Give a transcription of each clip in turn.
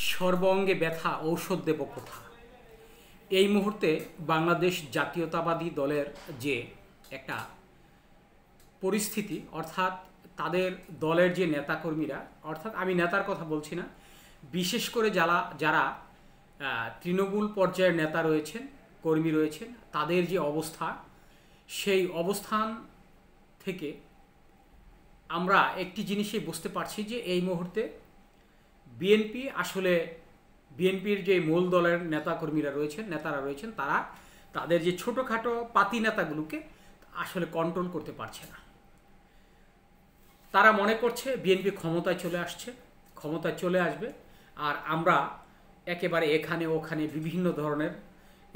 সর্বঙ্গে ব্যথা ঔষধ দেব কোথা। এই মুহূর্তে বাংলাদেশ জাতীয়তাবাদী দলের যে একটা পরিস্থিতি, অর্থাৎ তাদের দলের যে নেতাকর্মীরা, অর্থাৎ আমি নেতার কথা বলছি না, বিশেষ করে যারা তৃণমূল পর্যায়ের নেতা রয়েছেন, কর্মী রয়েছেন, তাদের যে অবস্থা, সেই অবস্থান থেকে আমরা একটি জিনিসই বুঝতে পারছি যে এই মুহূর্তে বিএনপি আসলে বিএনপির যে মূল দলের নেতারা রয়েছেন তারা তাদের যে ছোটোখাটো পাতি নেতাগুলোকে আসলে কন্ট্রোল করতে পারছে না। তারা মনে করছে বিএনপি ক্ষমতায় চলে আসবে, আর আমরা একেবারে এখানে ওখানে বিভিন্ন ধরনের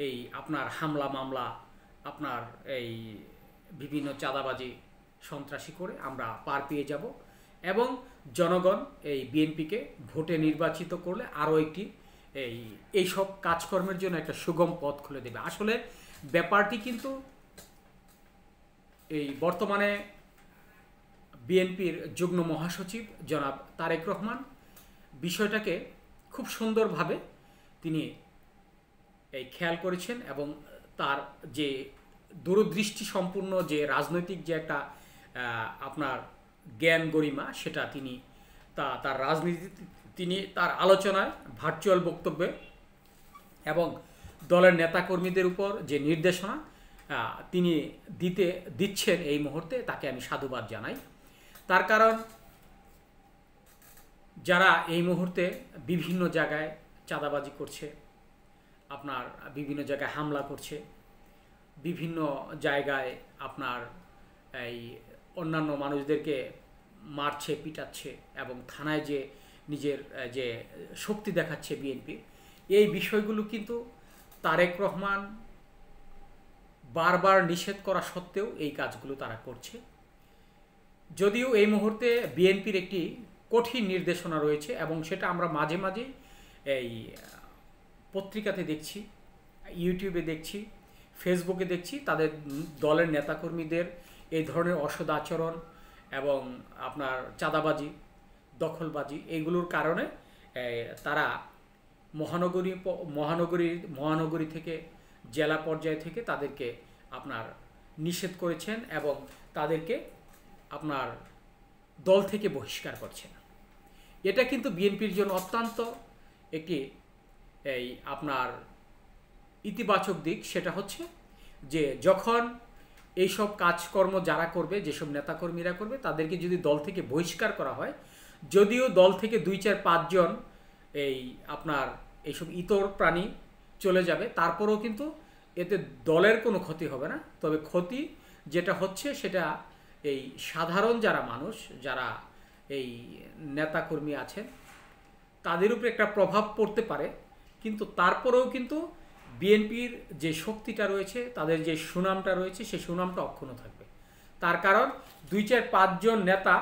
এই আপনার হামলা মামলা, আপনার এই বিভিন্ন চাঁদাবাজি সন্ত্রাসী করে আমরা পার পেয়ে যাব এবং জনগণ এই বিএনপিকে ভোটে নির্বাচিত করলে আরও একটি এইসব কাজকর্মের জন্য একটা সুগম পথ খুলে দেবে। আসলে ব্যাপারটি কিন্তু এই বর্তমানে বিএনপির যুগ্ম মহাসচিব জনাব তারেক রহমান বিষয়টাকে খুব সুন্দরভাবে তিনি খেয়াল করেছেন এবং তার যে দূরদৃষ্টি সম্পূর্ণ যে রাজনৈতিক যে একটা আপনার জ্ঞান গরিমা, সেটা তিনি তার রাজনীতি তিনি তার আলোচনায়, ভার্চুয়াল বক্তব্যে এবং দলের নেতাকর্মীদের উপর যে নির্দেশনা তিনি দিচ্ছেন এই মুহূর্তে, তাকে আমি সাধুবাদ জানাই। তার কারণ যারা এই মুহূর্তে বিভিন্ন জায়গায় চাঁদাবাজি করছে, আপনার বিভিন্ন জায়গায় হামলা করছে, বিভিন্ন জায়গায় আপনার এই অন্যান্য মানুষদেরকে মারছে, পিটাচ্ছে এবং থানায় যে নিজের যে শক্তি দেখাচ্ছে বিএনপি, এই বিষয়গুলো কিন্তু তারেক রহমান বারবার নিষেধ করা সত্ত্বেও এই কাজগুলো তারা করছে। যদিও এই মুহূর্তে বিএনপির একটি কঠিন নির্দেশনা রয়েছে এবং সেটা আমরা মাঝে মাঝে এই পত্রিকাতে দেখছি, ইউটিউবে দেখছি, ফেসবুকে দেখছি, তাদের দলের নেতাকর্মীদের এই ধরনের অসৎ আচরণ এবং আপনার চাঁদাবাজি, দখলবাজি, এইগুলোর কারণে তারা মহানগরী থেকে জেলা পর্যায় থেকে তাদেরকে আপনার নিষেধ করেছেন এবং তাদেরকে আপনার দল থেকে বহিষ্কার করছেন। এটা কিন্তু বিএনপির জন্য অত্যন্ত একটি আপনার ইতিবাচক দিক। সেটা হচ্ছে যে যখন এইসব কাজকর্ম যারা করবে, যেসব নেতাকর্মীরা করবে, তাদেরকে যদি দল থেকে বহিষ্কার করা হয়, যদিও দল থেকে 2-4-5 জন আপনার এইসব ইতর প্রাণী চলে যাবে, তারপরেও কিন্তু এতে দলের কোনো ক্ষতি হবে না। তবে ক্ষতি যেটা হচ্ছে সেটা এই সাধারণ যারা মানুষ, যারা এই নেতাকর্মী আছেন, তাদের উপরে একটা প্রভাব পড়তে পারে। কিন্তু তারপরেও কিন্তু বিএনপির যে শক্তিটা রয়েছে, তাদের যে সুনামটা রয়েছে, সেই সুনামটা অক্ষুণ্ণ থাকবে। তার কারণ 2-4-5 জন নেতা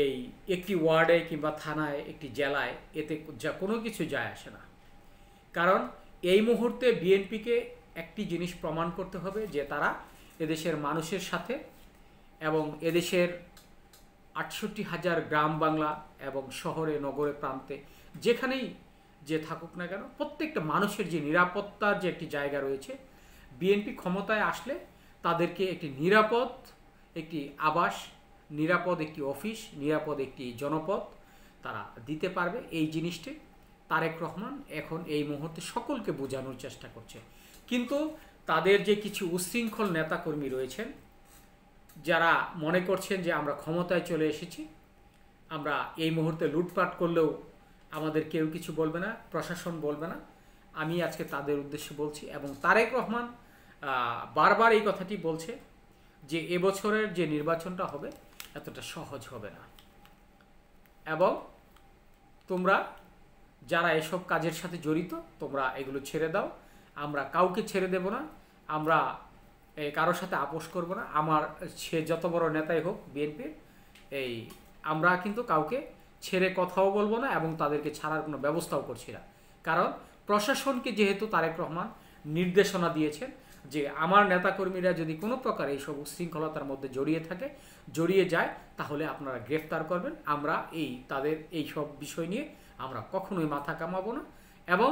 এই একটি ওয়ার্ডে কিংবা থানায়, একটি জেলায়, এতে কোনো কিছু যায় আসে না। কারণ এই মুহূর্তে বিএনপিকে একটি জিনিস প্রমাণ করতে হবে যে তারা এদেশের মানুষের সাথে এবং এদেশের 68,000 গ্রাম বাংলা এবং শহরে নগরে প্রান্তে যেখানেই যে থাকুক না কেন, প্রত্যেকটা মানুষের যে নিরাপত্তার যে একটি জায়গা রয়েছে, বিএনপি ক্ষমতায় আসলে তাদেরকে একটি নিরাপদ একটি আবাস, নিরাপদ একটি অফিস, নিরাপদ একটি জনপদ তারা দিতে পারবে। এই জিনিসটি তারেক রহমান এখন এই মুহূর্তে সকলকে বোঝানোর চেষ্টা করছে। কিন্তু তাদের যে কিছু উচ্ছৃঙ্খল নেতাকর্মী রয়েছেন, যারা মনে করছেন যে আমরা ক্ষমতায় চলে এসেছি, আমরা এই মুহূর্তে লুটপাট করলেও আমাদের কেউ কিছু বলবে না, প্রশাসন বলবে না, আমি আজকে তাদের উদ্দেশ্যে বলছি। এবং তারেক রহমান বারবার এই কথাটি বলছে যে এবছরের যে নির্বাচনটা হবে এতটা সহজ হবে না এবং তোমরা যারা এসব কাজের সাথে জড়িত, তোমরা এগুলো ছেড়ে দাও, আমরা কাউকে ছেড়ে দেব না, আমরা কারোর সাথে আপোষ করব না, আমার সে যত বড় নেতাই হোক বিএনপির, আমরা কিন্তু কাউকে ছেড়ে কথাও বলবো না এবং তাদেরকে ছাড়ার কোনো ব্যবস্থাও করছি না। কারণ প্রশাসনকে যেহেতু তারেক রহমান নির্দেশনা দিয়েছেন যে আমার নেতাকর্মীরা যদি কোনো প্রকার এইসব উশৃঙ্খলতার মধ্যে জড়িয়ে যায়, তাহলে আপনারা গ্রেফতার করবেন, আমরা তাদের এই সব বিষয় নিয়ে আমরা কখনোই মাথা কামাবো না এবং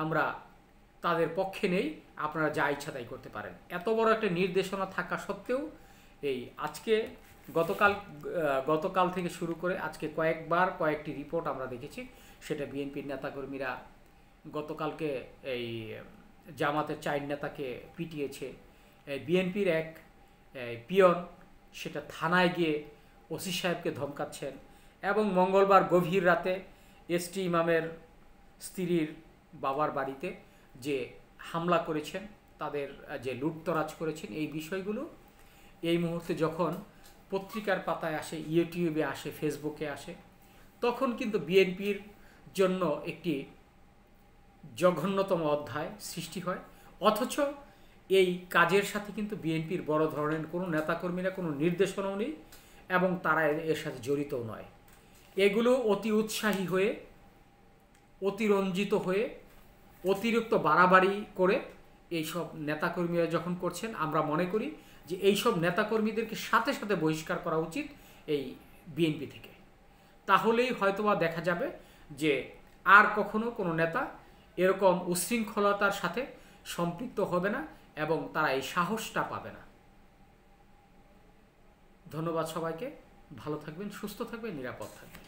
আমরা তাদের পক্ষে নেই। আপনারা যা ইচ্ছা তাই করতে পারেন। এত বড় একটা নির্দেশনা থাকা সত্ত্বেও এই আজকে গতকাল থেকে শুরু করে আজকে কয়েকটি রিপোর্ট আমরা দেখেছি, সেটা বিএনপির নেতাকর্মীরা গতকালকে এই জামাতের 4 নেতাকে পিটিয়েছে, বিএনপির এক পিয়ন সেটা থানায় গিয়ে ওসি সাহেবকে ধমকাচ্ছেন, এবং মঙ্গলবার গভীর রাতে এসটি ইমামের স্ত্রীর বাবার বাড়িতে যে হামলা করেছেন, তাদের যে লুটতরাজ করেছেন, এই বিষয়গুলো এই মুহূর্তে যখন পত্রিকার পাতায় আসে, ইউটিউবে আসে, ফেসবুকে আসে, তখন কিন্তু বিএনপির জন্য একটি জঘন্যতম অধ্যায় সৃষ্টি হয়। অথচ এই কাজের সাথে কিন্তু বিএনপির বড় ধরনের কোনো নেতাকর্মীরা কোনো নির্দেশনাও নেই এবং তারা এর সাথে জড়িতও নয়। এগুলো অতি উৎসাহী হয়ে, অতিরঞ্জিত হয়ে, অতিরিক্ত বাড়াবাড়ি করে এইসব নেতাকর্মীরা যখন করছেন, আমরা মনে করি যে এইসব নেতাকর্মীদেরকে সাথে সাথে বহিষ্কার করা উচিত এই বিএনপি থেকে। তাহলেই হয়তোবা দেখা যাবে যে আর কখনো কোনো নেতা এরকম উশৃঙ্খলতার সাথে সম্পৃক্ত হবে না এবং তারা এই সাহসটা পাবে না। ধন্যবাদ সবাইকে। ভালো থাকবেন, সুস্থ থাকবেন, নিরাপদ থাকবেন।